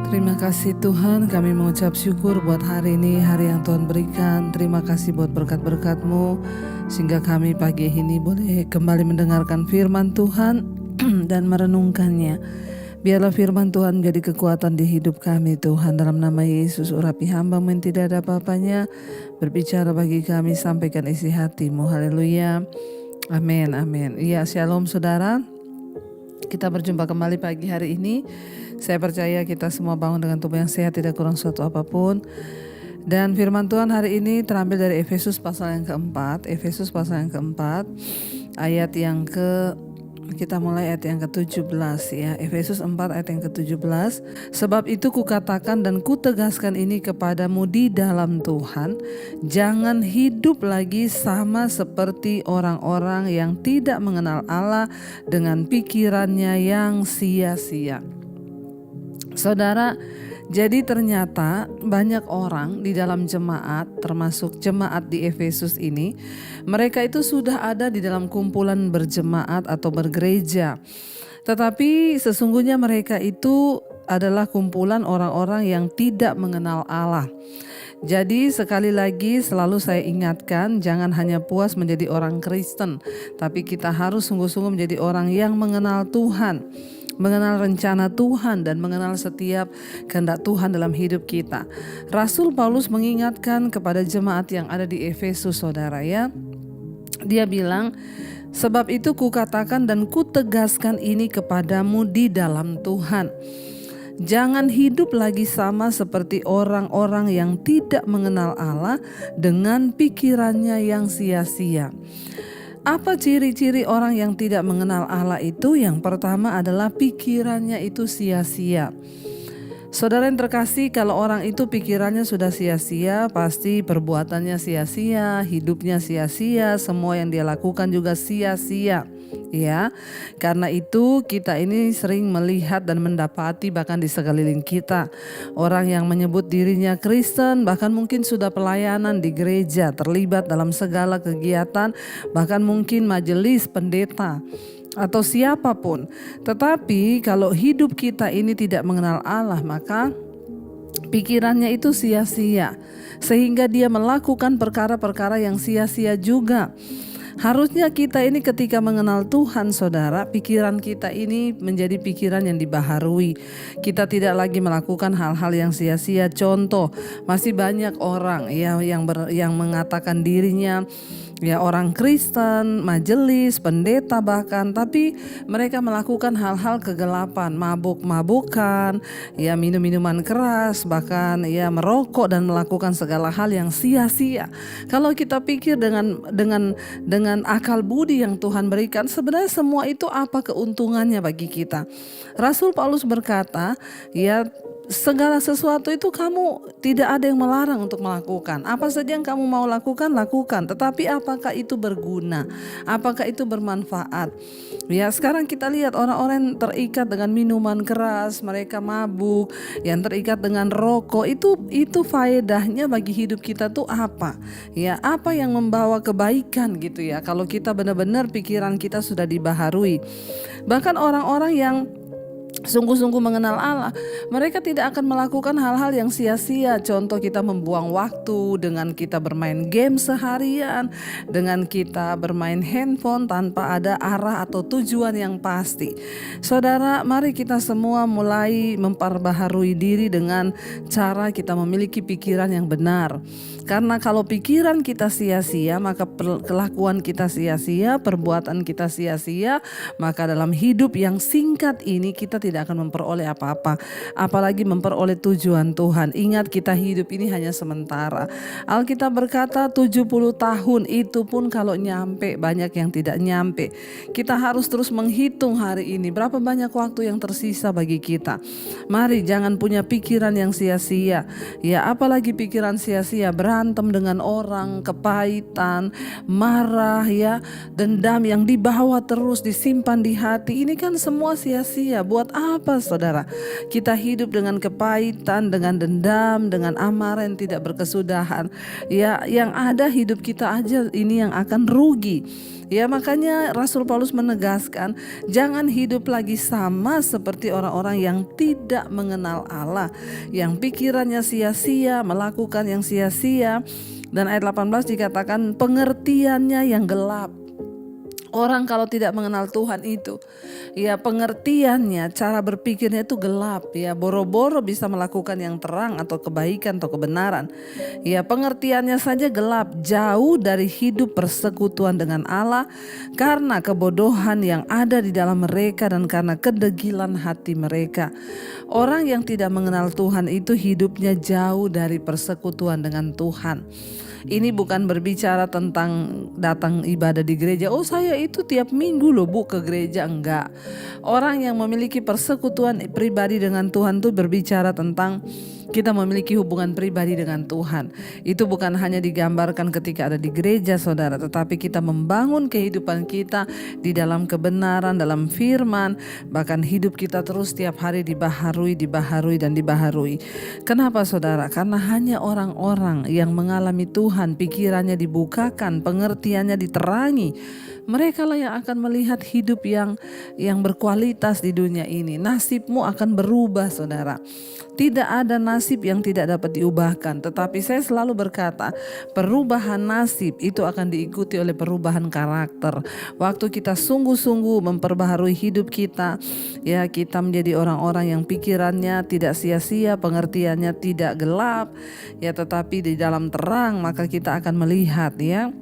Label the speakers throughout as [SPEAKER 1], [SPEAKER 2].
[SPEAKER 1] Terima kasih Tuhan, kami mengucap syukur buat hari ini, hari yang Tuhan berikan. Terima kasih buat berkat-berkat-Mu, sehingga kami pagi ini boleh kembali mendengarkan firman Tuhan dan merenungkannya. Biarlah firman Tuhan menjadi kekuatan di hidup kami Tuhan. Dalam nama Yesus, urapi hamba-Mu yang tidak ada apa-apanya, berbicara bagi kami, sampaikan isi hati-Mu. Haleluya, amin, amin. Ya, shalom saudara. Kita berjumpa kembali pagi hari ini. Saya percaya kita semua bangun dengan tubuh yang sehat, tidak kurang suatu apapun. Dan firman Tuhan hari ini terambil dari Efesus pasal yang keempat. Efesus pasal yang keempat, ayat yang kita mulai ayat yang ke-17 ya. Efesus 4 ayat yang ke-17. Sebab itu kukatakan dan kutegaskan ini kepadamu di dalam Tuhan, jangan hidup lagi sama seperti orang-orang yang tidak mengenal Allah dengan pikirannya yang sia-sia. Saudara, jadi ternyata banyak orang di dalam jemaat, termasuk jemaat di Efesus ini, mereka itu sudah ada di dalam kumpulan berjemaat atau bergereja. Tetapi sesungguhnya mereka itu adalah kumpulan orang-orang yang tidak mengenal Allah. Jadi sekali lagi selalu saya ingatkan, jangan hanya puas menjadi orang Kristen, tapi kita harus sungguh-sungguh menjadi orang yang mengenal Tuhan, mengenal rencana Tuhan, dan mengenal setiap kehendak Tuhan dalam hidup kita. Rasul Paulus mengingatkan kepada jemaat yang ada di Efesus, saudara ya. Dia bilang, sebab itu kukatakan dan kutegaskan ini kepadamu di dalam Tuhan. Jangan hidup lagi sama seperti orang-orang yang tidak mengenal Allah dengan pikirannya yang sia-sia. Apa ciri-ciri orang yang tidak mengenal Allah itu? Yang pertama adalah pikirannya itu sia-sia. Saudara yang terkasih, kalau orang itu pikirannya sudah sia-sia, pasti perbuatannya sia-sia, hidupnya sia-sia, semua yang dia lakukan juga sia-sia. Ya, karena itu kita ini sering melihat dan mendapati bahkan di sekeliling kita orang yang menyebut dirinya Kristen, bahkan mungkin sudah pelayanan di gereja, terlibat dalam segala kegiatan, bahkan mungkin majelis pendeta atau siapapun. Tetapi kalau hidup kita ini tidak mengenal Allah, maka pikirannya itu sia-sia, sehingga dia melakukan perkara-perkara yang sia-sia juga. Harusnya kita ini ketika mengenal Tuhan, saudara, pikiran kita ini menjadi pikiran yang dibaharui. Kita tidak lagi melakukan hal-hal yang sia-sia. Contoh, masih banyak orang ya yang mengatakan dirinya ya orang Kristen, majelis, pendeta bahkan, tapi mereka melakukan hal-hal kegelapan, mabuk-mabukan, ya minum-minuman keras, bahkan ya merokok dan melakukan segala hal yang sia-sia. Kalau kita pikir dengan akal budi yang Tuhan berikan, sebenarnya semua itu apa keuntungannya bagi kita? Rasul Paulus berkata, ya segala sesuatu itu kamu tidak ada yang melarang untuk melakukan. Apa saja yang kamu mau lakukan, lakukan. Tetapi apakah itu berguna? Apakah itu bermanfaat? Ya, sekarang kita lihat orang-orang yang terikat dengan minuman keras, mereka mabuk, yang terikat dengan rokok, itu faedahnya bagi hidup kita tuh apa? Ya, apa yang membawa kebaikan gitu ya, kalau kita benar-benar pikiran kita sudah dibaharui. Bahkan orang-orang yang sungguh-sungguh mengenal Allah, mereka tidak akan melakukan hal-hal yang sia-sia. Contoh, kita membuang waktu dengan kita bermain game seharian, dengan kita bermain handphone tanpa ada arah atau tujuan yang pasti. Saudara, mari kita semua mulai memperbaharui diri dengan cara kita memiliki pikiran yang benar. Karena kalau pikiran kita sia-sia, maka kelakuan kita sia-sia, perbuatan kita sia-sia, maka dalam hidup yang singkat ini kita tidak akan memperoleh apa-apa, apalagi memperoleh tujuan Tuhan. Ingat, kita hidup ini hanya sementara. Alkitab berkata 70 tahun, itu pun kalau nyampe, banyak yang tidak nyampe. Kita harus terus menghitung hari ini, berapa banyak waktu yang tersisa bagi kita. Mari jangan punya pikiran yang sia-sia. Ya, apalagi pikiran sia-sia, berantem dengan orang, kepahitan, marah ya, dendam yang dibawa terus, disimpan di hati. Ini kan semua sia-sia. Buat apa saudara? Kita hidup dengan kepahitan, dengan dendam, dengan amarah yang tidak berkesudahan. Ya, yang ada hidup kita aja ini yang akan rugi. Ya, makanya Rasul Paulus menegaskan, jangan hidup lagi sama seperti orang-orang yang tidak mengenal Allah, yang pikirannya sia-sia, melakukan yang sia-sia. Dan ayat 18 dikatakan pengertiannya yang gelap. Orang kalau tidak mengenal Tuhan itu, ya pengertiannya, cara berpikirnya itu gelap. Ya, boro-boro bisa melakukan yang terang atau kebaikan atau kebenaran. Ya, pengertiannya saja gelap, jauh dari hidup persekutuan dengan Allah karena kebodohan yang ada di dalam mereka dan karena kedegilan hati mereka. Orang yang tidak mengenal Tuhan itu hidupnya jauh dari persekutuan dengan Tuhan. Ini bukan berbicara tentang datang ibadah di gereja. Oh, saya itu tiap minggu loh Bu ke gereja. Enggak. Orang yang memiliki persekutuan pribadi dengan Tuhan itu berbicara tentang kita memiliki hubungan pribadi dengan Tuhan. Itu bukan hanya digambarkan ketika ada di gereja saudara, tetapi kita membangun kehidupan kita di dalam kebenaran, dalam firman. Bahkan hidup kita terus setiap hari dibaharui dan dibaharui. Kenapa saudara? Karena hanya orang-orang yang mengalami Tuhan, pikirannya dibukakan, pengertiannya diterangi, mereka lah yang akan melihat hidup yang berkualitas di dunia ini. Nasibmu akan berubah saudara. Tidak ada nasib yang tidak dapat diubahkan. Tetapi saya selalu berkata, perubahan nasib itu akan diikuti oleh perubahan karakter. Waktu kita sungguh-sungguh memperbaharui hidup kita, ya kita menjadi orang-orang yang pikirannya tidak sia-sia, pengertiannya tidak gelap, ya tetapi di dalam terang, maka kita akan melihat ya.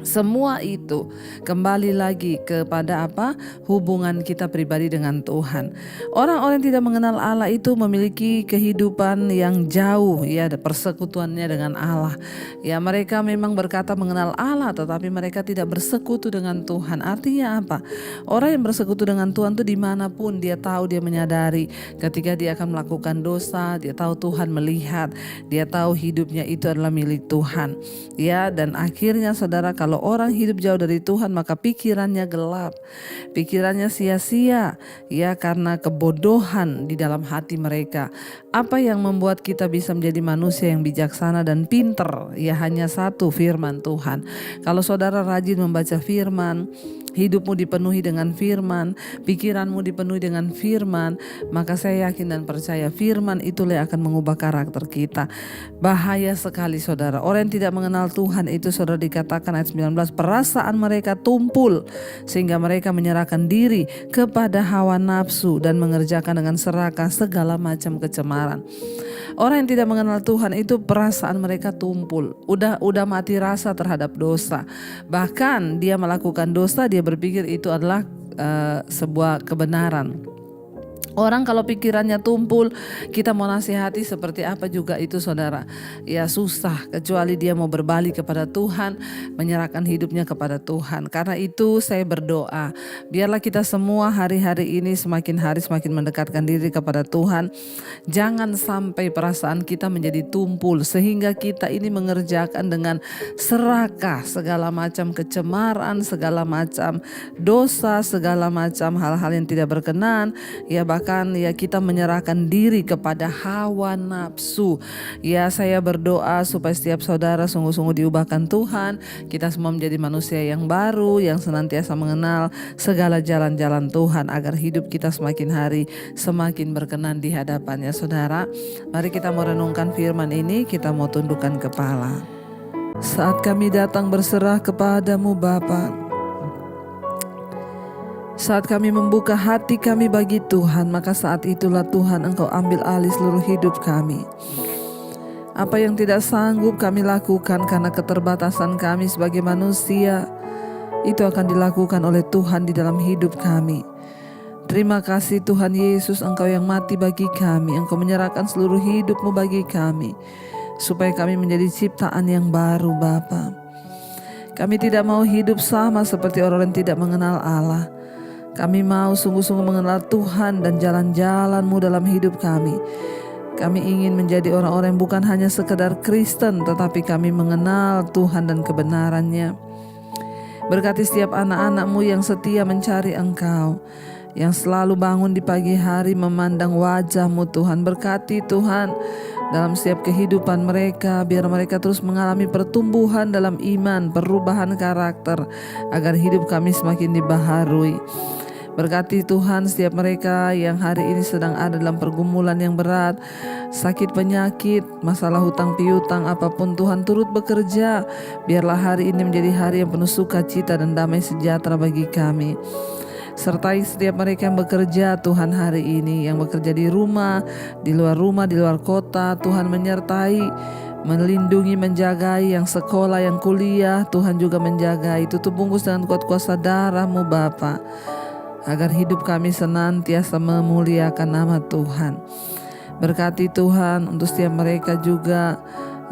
[SPEAKER 1] Semua itu kembali lagi kepada apa? Hubungan kita pribadi dengan Tuhan. Orang-orang yang tidak mengenal Allah itu memiliki kehidupan yang jauh, ya, ada persekutuannya dengan Allah. Ya, mereka memang berkata mengenal Allah, tetapi mereka tidak bersekutu dengan Tuhan. Artinya apa? Orang yang bersekutu dengan Tuhan itu dimanapun dia tahu, dia menyadari ketika dia akan melakukan dosa, dia tahu Tuhan melihat, dia tahu hidupnya itu adalah milik Tuhan. Ya, dan akhirnya saudara, kalau orang hidup jauh dari Tuhan maka pikirannya gelap, pikirannya sia-sia, ya karena kebodohan di dalam hati mereka. Apa yang membuat kita bisa menjadi manusia yang bijaksana dan pinter? Ya hanya satu, firman Tuhan. Kalau saudara rajin membaca firman, hidupmu dipenuhi dengan firman, pikiranmu dipenuhi dengan firman, maka saya yakin dan percaya firman itulah yang akan mengubah karakter kita. Bahaya sekali saudara, orang yang tidak mengenal Tuhan itu saudara dikatakan ayat 19, perasaan mereka tumpul sehingga mereka menyerahkan diri kepada hawa nafsu dan mengerjakan dengan serakah segala macam kecemaran. Orang yang tidak mengenal Tuhan itu perasaan mereka tumpul, udah mati rasa terhadap dosa. Bahkan dia melakukan dosa, dia berpikir itu adalah sebuah kebenaran. Orang kalau pikirannya tumpul, kita mau nasihati seperti apa juga itu saudara, ya susah, kecuali dia mau berbalik kepada Tuhan, menyerahkan hidupnya kepada Tuhan. Karena itu saya berdoa, biarlah kita semua hari-hari ini semakin hari semakin mendekatkan diri kepada Tuhan. Jangan sampai perasaan kita menjadi tumpul sehingga kita ini mengerjakan dengan serakah segala macam kecemaran, segala macam dosa, segala macam hal-hal yang tidak berkenan, ya bahkan ya kita menyerahkan diri kepada hawa nafsu. Ya saya berdoa supaya setiap saudara sungguh-sungguh diubahkan Tuhan. Kita semua menjadi manusia yang baru, yang senantiasa mengenal segala jalan-jalan Tuhan, agar hidup kita semakin hari semakin berkenan di hadapannya. Saudara, mari kita merenungkan firman ini, kita mau tundukkan kepala. Saat kami datang berserah kepadamu Bapa, saat kami membuka hati kami bagi Tuhan, maka saat itulah Tuhan Engkau ambil alih seluruh hidup kami. Apa yang tidak sanggup kami lakukan karena keterbatasan kami sebagai manusia, itu akan dilakukan oleh Tuhan di dalam hidup kami. Terima kasih Tuhan Yesus, Engkau yang mati bagi kami, Engkau menyerahkan seluruh hidupmu bagi kami, supaya kami menjadi ciptaan yang baru Bapa. Kami tidak mau hidup sama seperti orang yang tidak mengenal Allah. Kami mau sungguh-sungguh mengenal Tuhan dan jalan-jalan-Mu dalam hidup kami. Kami ingin menjadi orang-orang yang bukan hanya sekedar Kristen, tetapi kami mengenal Tuhan dan kebenaran-Nya. Berkati setiap anak-anak-Mu yang setia mencari Engkau, yang selalu bangun di pagi hari memandang wajah-Mu Tuhan. Berkati Tuhan dalam setiap kehidupan mereka, biar mereka terus mengalami pertumbuhan dalam iman, perubahan karakter, agar hidup kami semakin dibaharui. Berkati Tuhan setiap mereka yang hari ini sedang ada dalam pergumulan yang berat, sakit penyakit, masalah hutang piutang, apapun Tuhan turut bekerja. Biarlah hari ini menjadi hari yang penuh sukacita dan damai sejahtera bagi kami. Sertai setiap mereka yang bekerja Tuhan hari ini, yang bekerja di rumah, di luar kota, Tuhan menyertai, melindungi, menjagai, yang sekolah, yang kuliah, Tuhan juga menjagai. Tutup bungkus dengan kuat kuasa darah-Mu Bapa, agar hidup kami senantiasa memuliakan nama Tuhan. Berkati Tuhan untuk setiap mereka juga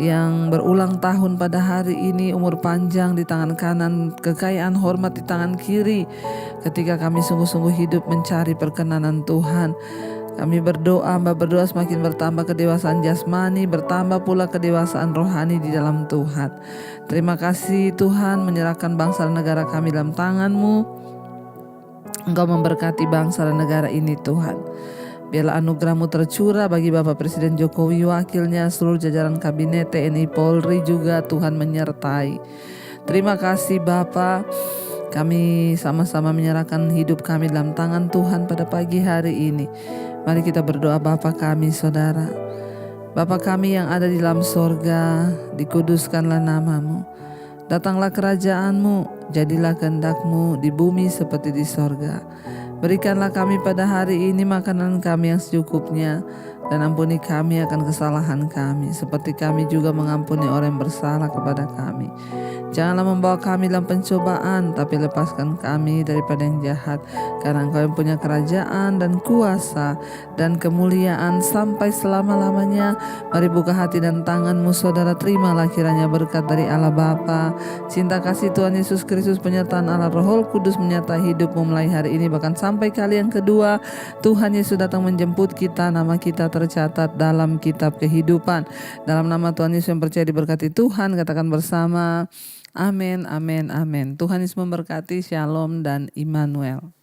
[SPEAKER 1] yang berulang tahun pada hari ini, umur panjang di tangan kanan, kekayaan hormat di tangan kiri, ketika kami sungguh-sungguh hidup mencari perkenanan Tuhan. Kami berdoa semakin bertambah kedewasaan jasmani, bertambah pula kedewasaan rohani di dalam Tuhan. Terima kasih Tuhan, menyerahkan bangsa dan negara kami dalam tangan-Mu. Engkau memberkati bangsa dan negara ini Tuhan. Biarlah anugerah-Mu tercurah bagi Bapak Presiden Jokowi, wakilnya, seluruh jajaran kabinet TNI Polri juga Tuhan menyertai. Terima kasih Bapa. Kami sama-sama menyerahkan hidup kami dalam tangan Tuhan pada pagi hari ini. Mari kita berdoa. Bapa kami, Saudara, Bapa kami yang ada di dalam sorga, dikuduskanlah nama-Mu. Datanglah kerajaan-Mu, jadilah kehendak-Mu di bumi seperti di sorga. Berikanlah kami pada hari ini makanan kami yang secukupnya, dan ampuni kami akan kesalahan kami, seperti kami juga mengampuni orang yang bersalah kepada kami. Janganlah membawa kami dalam pencobaan, tapi lepaskan kami daripada yang jahat. Karena Engkau yang punya kerajaan dan kuasa dan kemuliaan sampai selama-lamanya. Mari buka hati dan tangan-Mu Saudara, terimalah kiranya berkat dari Allah Bapa, cinta kasih Tuhan Yesus Kristus, penyertaan Allah Roh Kudus menyertai hidupmu mulai hari ini bahkan sampai kali yang kedua. Tuhan Yesus datang menjemput kita, nama kita tercatat dalam kitab kehidupan. Dalam nama Tuhan Yesus yang percaya diberkati Tuhan, katakan bersama, amin, amin, amin. Tuhan Yesus memberkati. Shalom dan Immanuel.